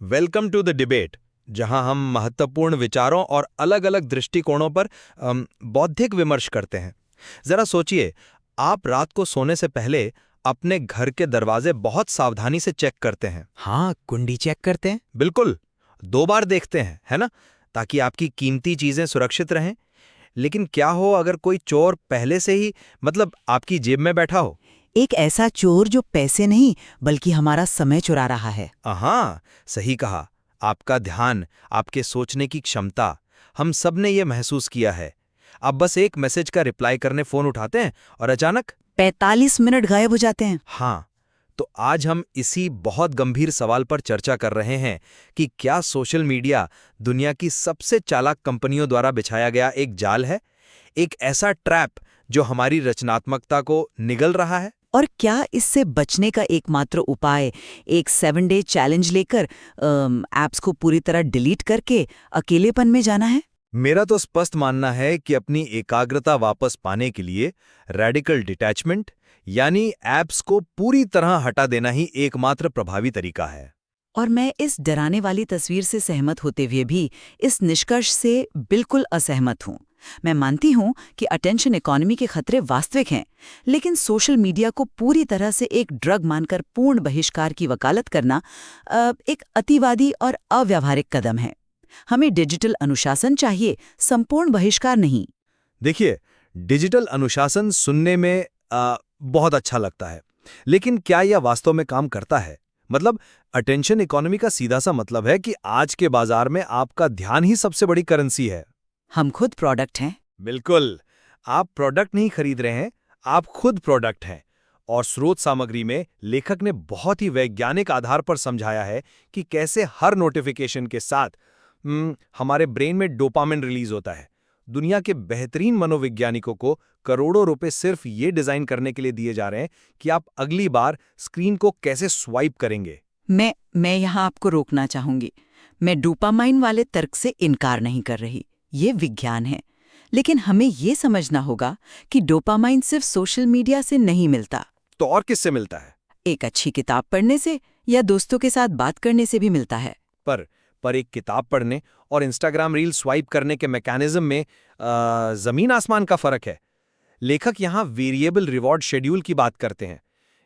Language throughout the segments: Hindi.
वेलकम टू द डिबेट, जहां हम महत्वपूर्ण विचारों और अलग-अलग दृष्टिकोणों पर बौद्धिक विमर्श करते हैं। जरा सोचिए, आप रात को सोने से पहले अपने घर के दरवाजे बहुत सावधानी से चेक करते हैं। हाँ, कुंडी चेक करते हैं। बिल्कुल, 2 बार देखते हैं, है ना? ताकि आपकी कीमती चीजें सुरक्षित रहें। लेकिन क्या हो अगर कोई चोर पहले से ही आपकी जेब में बैठा हो? एक ऐसा चोर जो पैसे नहीं बल्कि हमारा समय चुरा रहा है। हाँ, सही कहा। आपका ध्यान, आपके सोचने की क्षमता, हम सब ने ये महसूस किया है। आप बस एक मैसेज का रिप्लाई करने फोन उठाते हैं और अचानक 45 मिनट गायब हो जाते हैं। हाँ। तो आज हम इसी बहुत गंभीर सवाल पर चर्चा कर रहे हैं कि क्या सोशल मीडिया दुनिया की सबसे चालाक कंपनियों द्वारा बिछाया गया एक जाल है, एक ऐसा ट्रैप जो हमारी रचनात्मकता को निगल रहा है? और क्या इससे बचने का एकमात्र उपाय एक 7 डे चैलेंज लेकर ऐप्स को पूरी तरह डिलीट करके अकेलेपन में जाना है? मेरा तो स्पष्ट मानना है कि अपनी एकाग्रता वापस पाने के लिए रेडिकल डिटैचमेंट यानी ऐप्स को पूरी तरह हटा देना ही एकमात्र प्रभावी तरीका है। और मैं इस डराने वाली तस्वीर से सहमत होते हुए भी इस निष्कर्ष से बिल्कुल असहमत हूँ। मैं मानती हूँ कि अटेंशन इकोनॉमी के खतरे वास्तविक हैं, लेकिन सोशल मीडिया को पूरी तरह से एक ड्रग मानकर पूर्ण बहिष्कार की वकालत करना एक अतिवादी और अव्यावहारिक कदम है। हमें डिजिटल अनुशासन चाहिए, संपूर्ण बहिष्कार नहीं। देखिए, डिजिटल अनुशासन सुनने में बहुत अच्छा लगता है, लेकिन क्या यह वास्तव में काम करता है? अटेंशन इकोनॉमी का सीधा सा मतलब है कि आज के बाजार में आपका ध्यान ही सबसे बड़ी करेंसी है। हम खुद प्रोडक्ट हैं। बिल्कुल, आप प्रोडक्ट नहीं खरीद रहे हैं, आप खुद प्रोडक्ट हैं। और स्रोत सामग्री में लेखक ने बहुत ही वैज्ञानिक आधार पर समझाया है कि कैसे हर नोटिफिकेशन के साथ हमारे ब्रेन में डोपामिन रिलीज होता है। दुनिया के बेहतरीन मनोवैज्ञानिकों को करोड़ों रुपए सिर्फ ये डिजाइन करने के लिए दिए जा रहे हैं कि आप अगली बार स्क्रीन को कैसे स्वाइप करेंगे। मैं यहाँ आपको रोकना चाहूंगी। मैं डोपामाइन वाले तर्क से इनकार नहीं कर रही, ये विज्ञान है। लेकिन हमें ये समझना होगा कि डोपामाइन सिर्फ सोशल मीडिया से नहीं मिलता। तो और किससे मिलता है? एक अच्छी किताब पढ़ने से या दोस्तों के साथ बात करने से भी मिलता है। पर एक किताब पढ़ने और इंस्टाग्राम रील स्वाइप करने के मैकेनिज्म में जमीन आसमान का फर्क है। लेखक यहाँ वेरिएबल रिवॉर्ड शेड्यूल की बात करते हैं।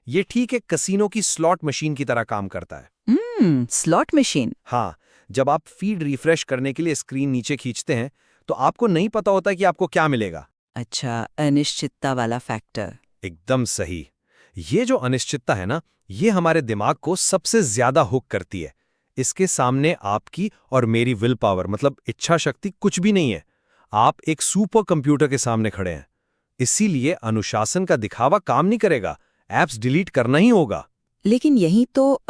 ये ठीक एक कसीनो की स्लॉट मशीन की तरह काम करता है। Slot machine. हाँ, जब आप फीड रिफ्रेश करने के लिए स्क्रीन नीचे खींचते हैं तो आपको नहीं पता होता कि आपको क्या मिलेगा। अच्छा, अनिश्चितता वाला फैक्टर। एकदम सही। ये जो अनिश्चितता है ना, ये हमारे दिमाग को सबसे ज्यादा हुक करती है। इसके सामने आपकी और मेरी विल पावर इच्छा शक्ति कुछ भी नहीं है। आप एक सुपर कंप्यूटर के सामने खड़े हैं। इसीलिए अनुशासन का दिखावा काम नहीं करेगा, ऐप्स डिलीट करना ही होगा। लेकिन यही तो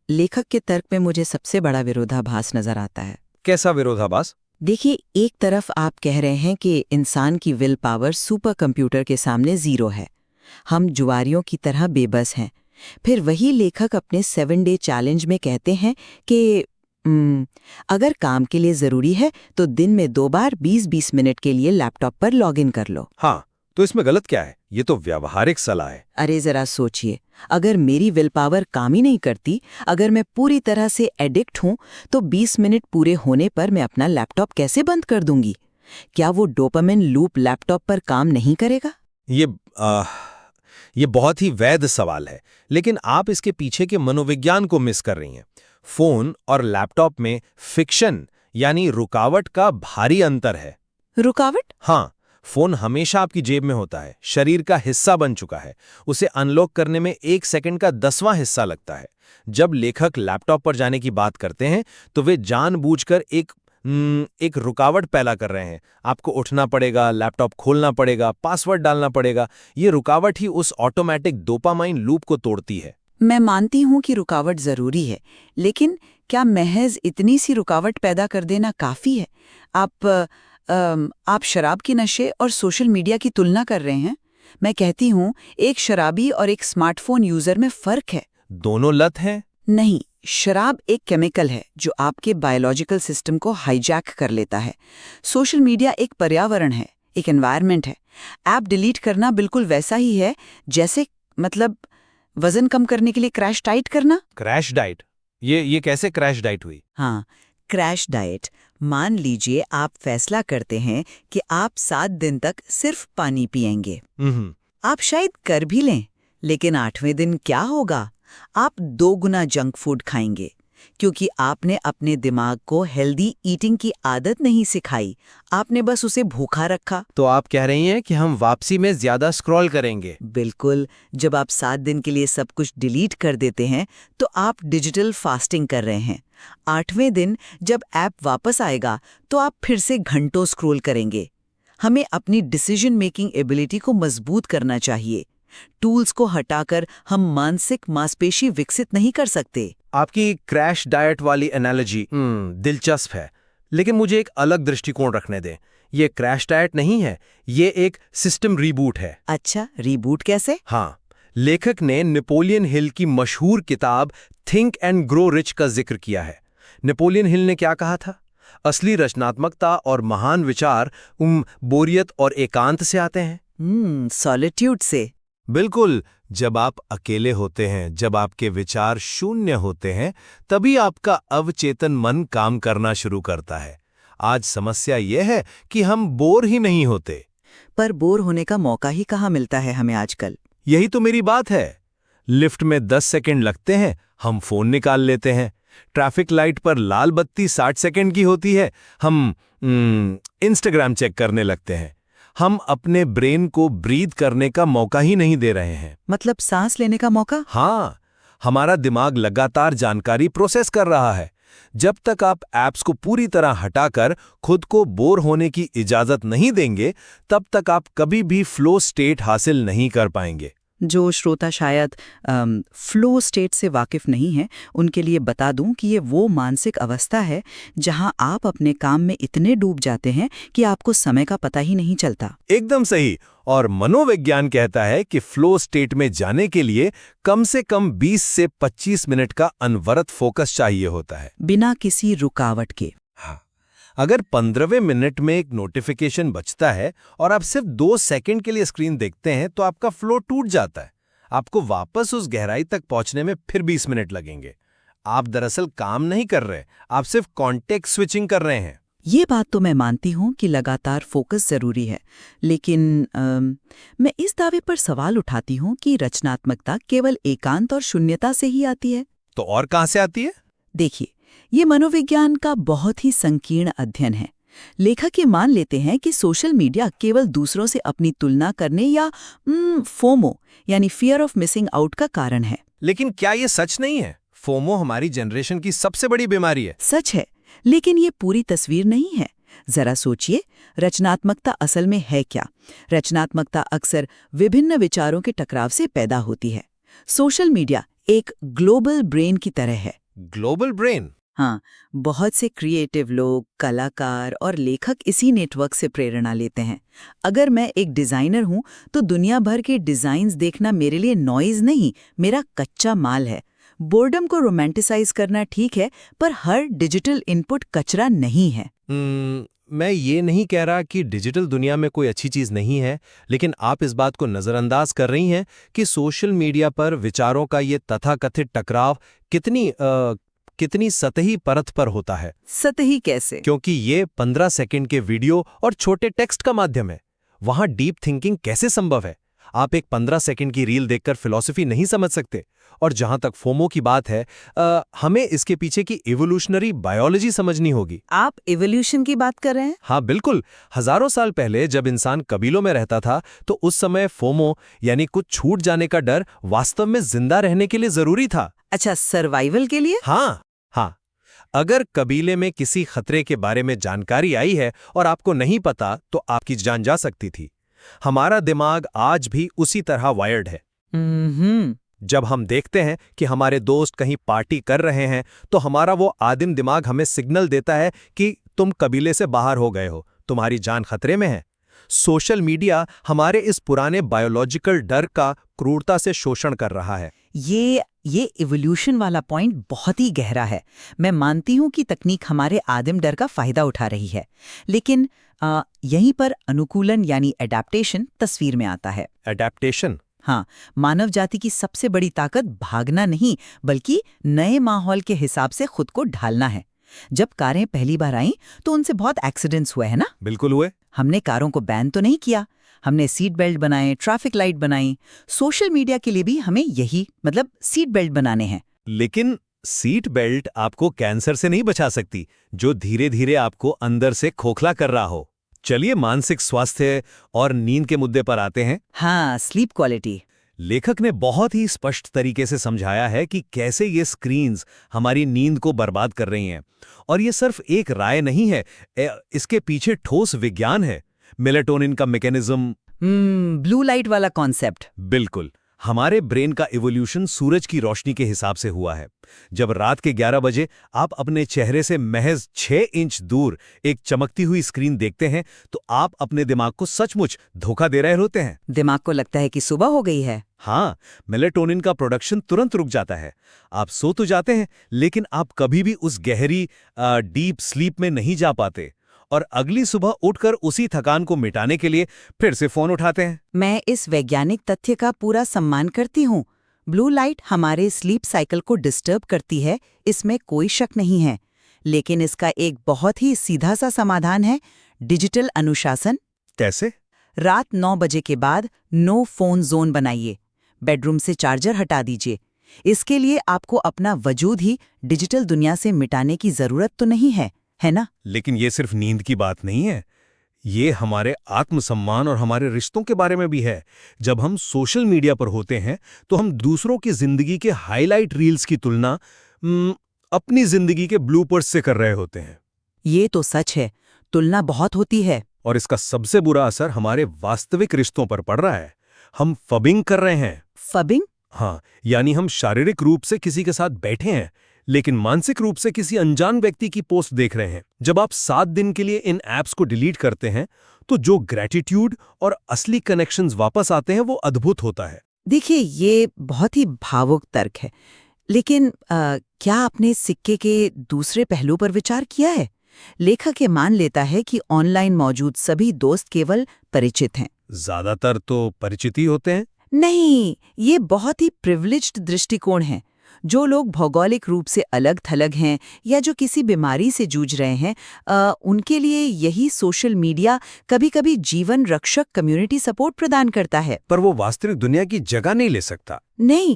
लेखक के तर्क में मुझे सबसे बड़ा विरोधाभास नजर आता है। कैसा विरोधाभास? देखिए, एक तरफ आप कह रहे हैं कि इंसान की विल पावर सुपर कंप्यूटर के सामने जीरो है, हम जुआरियों की तरह बेबस हैं। फिर वही लेखक अपने 7 डे चैलेंज में कहते हैं कि अगर काम के लिए जरूरी है तो दिन में 2 बार 20-20 मिनट के लिए लैपटॉप पर लॉगिन कर लो। हाँ, तो इसमें गलत क्या है? ये तो व्यावहारिक सलाह है। अरे जरा सोचिए, अगर मेरी विल पावर काम ही नहीं करती, अगर मैं पूरी तरह से एडिक्ट हूं, तो 20 मिनट पूरे होने पर मैं अपना लैपटॉप कैसे बंद कर दूंगी? क्या वो डोपामिन लूप लैपटॉप पर काम नहीं करेगा? ये बहुत ही वैध सवाल है, लेकिन आप इसके पीछे के मनोविज्ञान को मिस कर रही हैं। फोन और लैपटॉप में फिक्शन यानी रुकावट का भारी अंतर है। रुकावट? हाँ, फोन हमेशा आपकी जेब में होता है, शरीर का हिस्सा बन चुका है। उसे अनलॉक करने में 1 सेकंड का 10वां हिस्सा लगता है। जब लेखक लैपटॉप पर जाने की बात करते हैं तो वे जानबूझकर एक रुकावट पैदा कर रहे हैं। आपको उठना पड़ेगा, लैपटॉप खोलना पड़ेगा, पासवर्ड डालना पड़ेगा। ये रुकावट ही उस ऑटोमेटिक डोपामाइन लूप को तोड़ती है। मैं मानती हूं कि रुकावट जरूरी है, लेकिन क्या महज इतनी सी रुकावट पैदा कर देना काफी है? आप शराब के नशे और सोशल मीडिया की तुलना कर रहे हैं। मैं कहती हूं, एक शराबी और एक स्मार्टफोन यूजर में फर्क है। दोनों लत हैं? नहीं, शराब एक केमिकल है जो आपके बायोलॉजिकल सिस्टम को हाईजैक कर लेता है। सोशल मीडिया एक पर्यावरण है, एक एनवायरनमेंट है। ऐप डिलीट करना बिल्कुल वैसा ही है जैसे वजन कम करने के लिए क्रैश डाइट करना। Crash diet? ये कैसे क्रैश डाइट हुई? हाँ, क्रैश डाइट। मान लीजिए आप फैसला करते हैं कि आप 7 दिन तक सिर्फ पानी पिएंगे। आप शायद कर भी लें, लेकिन 8वें दिन क्या होगा? आप 2 गुना जंक फूड खाएंगे, क्योंकि आपने अपने दिमाग को हेल्दी ईटिंग की आदत नहीं सिखाई, आपने बस उसे भूखा रखा। तो आप कह रही हैं कि हम वापसी में ज्यादा स्क्रॉल करेंगे? बिल्कुल। जब आप 7 दिन के लिए सब कुछ डिलीट कर देते हैं, तो आप डिजिटल फास्टिंग कर रहे हैं। 8वें दिन जब ऐप वापस आएगा, तो आप फिर से घंटों स्क्रॉल करेंगे। हमें अपनी डिसीजन मेकिंग एबिलिटी को मजबूत करना चाहिए। टूल्स को हटाकर हम मानसिक मांसपेशी विकसित नहीं कर सकते। आपकी क्रैश डाइट वाली एनालॉजी दिलचस्प है, लेकिन मुझे एक अलग दृष्टिकोण रखने दें। ये क्रैश डाइट नहीं है, ये एक सिस्टम रीबूट है। अच्छा, रीबूट कैसे? हाँ, लेखक ने नेपोलियन हिल की मशहूर किताब थिंक एंड ग्रो रिच का जिक्र किया है। नेपोलियन हिल ने क्या कहा था? असली रचनात्मकता और महान विचार बोरियत और एकांत से आते हैं। सॉलिट्यूड से। बिल्कुल। जब आप अकेले होते हैं, जब आपके विचार शून्य होते हैं, तभी आपका अवचेतन मन काम करना शुरू करता है। आज समस्या यह है कि हम बोर ही नहीं होते। पर बोर होने का मौका ही कहाँ मिलता है हमें आजकल? यही तो मेरी बात है। लिफ्ट में 10 सेकंड लगते हैं, हम फोन निकाल लेते हैं। ट्रैफिक लाइट पर लाल बत्ती 60 सेकंड की होती है, हम इंस्टाग्राम चेक करने लगते हैं। हम अपने ब्रेन को ब्रीथ करने का मौका ही नहीं दे रहे हैं। मतलब सांस लेने का मौका? हाँ, हमारा दिमाग लगातार जानकारी प्रोसेस कर रहा है। जब तक आप ऐप्स को पूरी तरह हटाकर खुद को बोर होने की इजाजत नहीं देंगे, तब तक आप कभी भी फ्लो स्टेट हासिल नहीं कर पाएंगे। जो श्रोता शायद फ्लो स्टेट से वाकिफ नहीं है, उनके लिए बता दूं कि ये वो मानसिक अवस्था है जहां आप अपने काम में इतने डूब जाते हैं कि आपको समय का पता ही नहीं चलता। एकदम सही। और मनोविज्ञान कहता है कि फ्लो स्टेट में जाने के लिए कम से कम 20 से 25 मिनट का अनवरत फोकस चाहिए होता है, बिना किसी रुकावट के। हाँ, अगर 15वें मिनट में एक नोटिफिकेशन बजता है और आप सिर्फ 2 सेकंड के लिए स्क्रीन देखते हैं, तो आपका फ्लो टूट जाता है। आपको वापस उस गहराई तक पहुंचने में फिर 20 मिनट लगेंगे। आप दरअसल काम नहीं कर रहे, आप सिर्फ कॉन्टेक्स्ट स्विचिंग कर रहे हैं। ये बात तो मैं मानती हूँ कि लगातार फोकस जरूरी है, लेकिन मैं इस दावे पर सवाल उठाती हूँ कि रचनात्मकता केवल एकांत और शून्यता से ही आती है। तो और कहाँ से आती है? देखिए, ये मनोविज्ञान का बहुत ही संकीर्ण अध्ययन है। लेखक ये मान लेते हैं कि सोशल मीडिया केवल दूसरों से अपनी तुलना करने या फोमो यानी फियर ऑफ मिसिंग आउट का कारण है। लेकिन क्या ये सच नहीं है? फोमो हमारी जनरेशन की सबसे बड़ी बीमारी है। सच है, लेकिन ये पूरी तस्वीर नहीं है। जरा सोचिए, रचनात्मकता असल में है क्या? रचनात्मकता अक्सर विभिन्न विचारों के टकराव से पैदा होती है। सोशल मीडिया एक ग्लोबल ब्रेन की तरह है। Global brain? हाँ, बहुत से क्रिएटिव लोग, कलाकार और लेखक इसी नेटवर्क से प्रेरणा लेते हैं। अगर मैं एक डिजाइनर हूं, तो दुनिया भर के डिजाइन्स देखना मेरे लिए नॉइज नहीं, मेरा कच्चा माल है। बोर्डम को रोमांटिसाइज करना ठीक है, पर हर डिजिटल इनपुट कचरा नहीं है। मैं ये नहीं कह रहा कि डिजिटल दुनिया में कोई अच्छी चीज नहीं है, लेकिन आप इस बात को नजरअंदाज कर रही हैं कि सोशल मीडिया पर विचारों का ये तथाकथित टकराव कितनी सतही परत पर होता है। सतही कैसे? क्योंकि ये 15 सेकंड के वीडियो और छोटे टेक्स्ट का माध्यम है। वहां डीप थिंकिंग कैसे संभव है? आप एक 15 सेकंड की रील देखकर फिलॉसफी नहीं समझ सकते। और जहां तक फोमो की बात है, हमें इसके पीछे की इवोल्यूशनरी बायोलॉजी समझनी होगी। आप इवोल्यूशन की बात कर रहे हैं? हाँ बिल्कुल। हजारों साल पहले जब इंसान कबीलों में रहता था, तो उस समय फोमो यानी कुछ छूट जाने का डर वास्तव में जिंदा रहने के लिए जरूरी था। अच्छा, सर्वाइवल के लिए? हाँ। अगर कबीले में किसी खतरे के बारे में जानकारी आई है और आपको नहीं पता, तो आपकी जान जा सकती थी। हमारा दिमाग आज भी उसी तरह वायर्ड है। जब हम देखते हैं कि हमारे दोस्त कहीं पार्टी कर रहे हैं, तो हमारा वो आदिम दिमाग हमें सिग्नल देता है कि तुम कबीले से बाहर हो गए हो, तुम्हारी जान खतरे में है। सोशल मीडिया हमारे इस पुराने बायोलॉजिकल डर का क्रूरता से शोषण कर रहा है। ये इवोल्यूशन वाला पॉइंट बहुत ही गहरा है। मैं मानती हूं कि तकनीक हमारे आदिम डर का फायदा उठा रही है, लेकिन यहीं पर अनुकूलन यानी एडेप्टेशन तस्वीर में आता है। एडेप्टेशन? हाँ, मानव जाति की सबसे बड़ी ताकत भागना नहीं, बल्कि नए माहौल के हिसाब से खुद को ढालना है। जब कारें पहली बार आईं, तो उनसे बहुत एक्सीडेंट्स हुए हैं ना? बिल्कुल हुए। हमने कारों को बैन तो नहीं किया, हमने सीट बेल्ट बनाए, ट्रैफिक लाइट बनाई। सोशल मीडिया के लिए भी हमें यही सीट बेल्ट बनाने हैं। लेकिन सीट बेल्ट आपको कैंसर से नहीं बचा सकती, जो धीरे धीरे आपको अंदर से खोखला कर रहा हो। चलिए मानसिक स्वास्थ्य और नींद के मुद्दे पर आते हैं। हाँ, स्लीप क्वालिटी। लेखक ने बहुत ही स्पष्ट तरीके से समझाया है कि कैसे ये स्क्रीन्स हमारी नींद को बर्बाद कर रही हैं। और ये सिर्फ एक राय नहीं है, इसके पीछे ठोस विज्ञान है। मेलेटोनिन का मैकेनिज्म। ब्लू लाइट वाला कॉन्सेप्ट। बिल्कुल। हमारे ब्रेन का इवोल्यूशन सूरज की रोशनी के हिसाब से हुआ है। जब रात के 11 बजे आप अपने चेहरे से महज 6 इंच दूर एक चमकती हुई स्क्रीन देखते हैं, तो आप अपने दिमाग को सचमुच धोखा दे रहे होते हैं। दिमाग को लगता है कि सुबह हो गई है। हाँ, मेलेटोनिन का प्रोडक्शन तुरंत रुक जाता है। आप सो तो जाते हैं, लेकिन आप कभी भी उस गहरी डीप स्लीप में नहीं जा पाते और अगली सुबह उठकर उसी थकान को मिटाने के लिए फिर से फोन उठाते हैं। मैं इस वैज्ञानिक तथ्य का पूरा सम्मान करती हूँ। ब्लू लाइट हमारे स्लीप साइकिल को डिस्टर्ब करती है, इसमें कोई शक नहीं है। लेकिन इसका एक बहुत ही सीधा सा समाधान है, डिजिटल अनुशासन। कैसे? रात 9 बजे के बाद नो फोन जोन बनाइए। बेडरूम से चार्जर हटा दीजिए। इसके लिए आपको अपना वजूद ही डिजिटल दुनिया से मिटाने की जरूरत तो नहीं है ना? लेकिन ये सिर्फ नींद की बात नहीं है, ये हमारे आत्मसम्मान और हमारे रिश्तों के बारे में भी है। जब हम सोशल मीडिया पर होते हैं तो हम दूसरों की जिंदगी के हाईलाइट रील्स की तुलना अपनी जिंदगी के ब्लूपर्स से कर रहे होते हैं। ये तो सच है, तुलना बहुत होती है। और इसका सबसे बुरा असर हमारे वास्तविक रिश्तों पर पड़ रहा है। हम फबिंग कर रहे हैं। फबिंग? हाँ, यानी हम शारीरिक रूप से किसी के साथ बैठे हैं, लेकिन मानसिक रूप से किसी अनजान व्यक्ति की पोस्ट देख रहे हैं। जब आप 7 दिन के लिए इन ऐप्स को डिलीट करते हैं, तो जो ग्रेटिट्यूड और असली कनेक्शंस वापस आते हैं वो अद्भुत होता है। देखिए, ये बहुत ही भावुक तर्क है, लेकिन क्या आपने सिक्के के दूसरे पहलू पर विचार किया है? लेखक ये मान लेता है कि ऑनलाइन मौजूद सभी दोस्त केवल परिचित हैं। ज्यादातर तो परिचित ही होते हैं। नहीं, ये बहुत ही प्रिविलेज्ड दृष्टिकोण है। जो लोग भौगोलिक रूप से अलग थलग हैं या जो किसी बीमारी से जूझ रहे हैं, उनके लिए यही सोशल मीडिया कभी-कभी जीवन रक्षक कम्युनिटी सपोर्ट प्रदान करता है। पर वो वास्तविक दुनिया की जगह नहीं ले सकता। नहीं,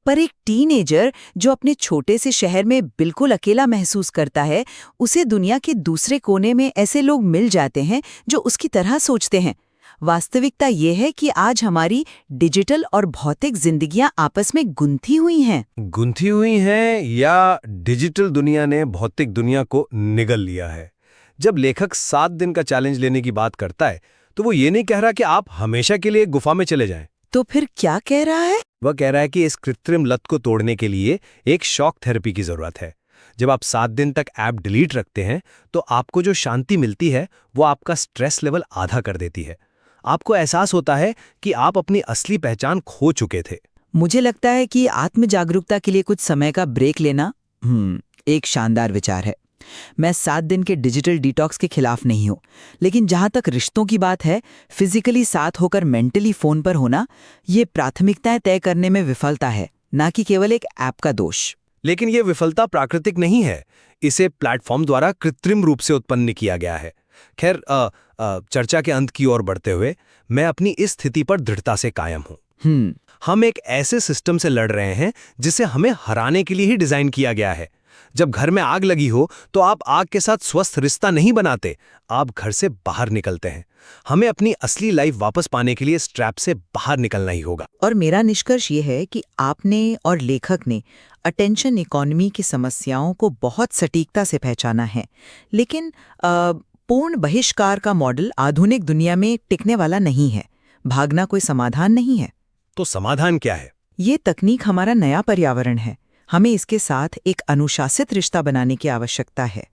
पर एक टीनेजर जो अपने छोटे से शहर में बिल्कुल अकेला महसूस करता है, उसे दुनिया के दूसरे कोने में ऐसे लोग मिल जाते हैं जो उसकी तरह सोचते हैं। वास्तविकता ये है कि आज हमारी डिजिटल और भौतिक जिंदगियां आपस में गुंथी हुई हैं। गुंथी हुई हैं या डिजिटल दुनिया ने भौतिक दुनिया को निगल लिया है? जब लेखक 7 दिन का चैलेंज लेने की बात करता है, तो वो ये नहीं कह रहा कि आप हमेशा के लिए गुफा में चले जाएं। तो फिर क्या कह रहा है? वह कह रहा है कि इस कृत्रिम लत को तोड़ने के लिए एक शॉक थेरेपी की जरूरत है। जब आप 7 दिन तक ऐप डिलीट रखते हैं, तो आपको जो शांति मिलती है वो आपका स्ट्रेस लेवल आधा कर देती है। आपको एहसास होता है कि आप अपनी असली पहचान खो चुके थे। मुझे लगता है कि आत्म जागरूकता के लिए कुछ समय का ब्रेक लेना एक शानदार विचार है। मैं 7 दिन के डिजिटल डिटॉक्स के खिलाफ नहीं हूं, लेकिन जहां तक रिश्तों की बात है, फिजिकली साथ होकर मेंटली फोन पर होना, ये प्राथमिकताएं तय करने में विफलता है, ना कि केवल एक ऐप का दोष। लेकिन ये विफलता प्राकृतिक नहीं है, इसे प्लेटफॉर्म द्वारा कृत्रिम रूप से उत्पन्न किया गया है। खैर, चर्चा के अंत की ओर बढ़ते हुए मैं अपनी इस स्थिति पर दृढ़ता से कायम हूं। हम एक ऐसे सिस्टम से लड़ रहे हैं जिसे हमें हराने के लिए ही डिजाइन किया गया है। जब घर में आग लगी हो तो आप आग के साथ स्वस्थ रिश्ता नहीं बनाते, आप घर से बाहर निकलते हैं। हमें अपनी असली लाइफ वापस पाने के लिए इस ट्रैप से बाहर निकलना ही होगा। और मेरा निष्कर्ष ये है कि आपने और लेखक ने अटेंशन इकोनॉमी की समस्याओं को बहुत सटीकता से पहचाना है, लेकिन पूर्ण बहिष्कार का मॉडल आधुनिक दुनिया में टिकने वाला नहीं है। भागना कोई समाधान नहीं है। तो समाधान क्या है? ये तकनीक हमारा नया पर्यावरण है। हमें इसके साथ एक अनुशासित रिश्ता बनाने की आवश्यकता है।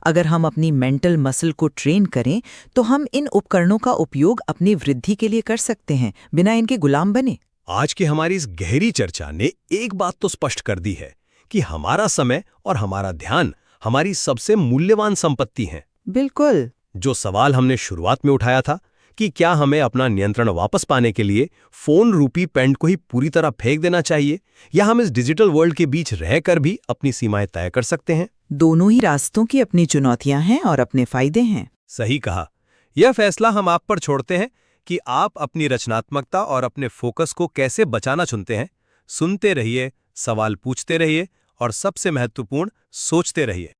अगर हम अपनी मेंटल मसल को ट्रेन करें, तो हम इन उपकरणों का उपयोग अपनी वृद्धि के लिए कर सकते हैं, बिना इनके गुलाम बने। आज की हमारी इस गहरी चर्चा ने एक बात तो स्पष्ट कर दी है कि हमारा समय और हमारा ध्यान हमारी सबसे मूल्यवान संपत्ति है। बिल्कुल। जो सवाल हमने शुरुआत में उठाया था कि क्या हमें अपना नियंत्रण वापस पाने के लिए फोन रूपी पेंट को ही पूरी तरह फेंक देना चाहिए, या हम इस डिजिटल वर्ल्ड के बीच रहकर भी अपनी सीमाएं तय कर सकते हैं? दोनों ही रास्तों की अपनी चुनौतियां हैं और अपने फायदे हैं। सही कहा। यह फैसला हम आप पर छोड़ते हैं कि आप अपनी रचनात्मकता और अपने फोकस को कैसे बचाना चुनते हैं। सुनते रहिए, सवाल पूछते रहिए और सबसे महत्वपूर्ण, सोचते रहिए।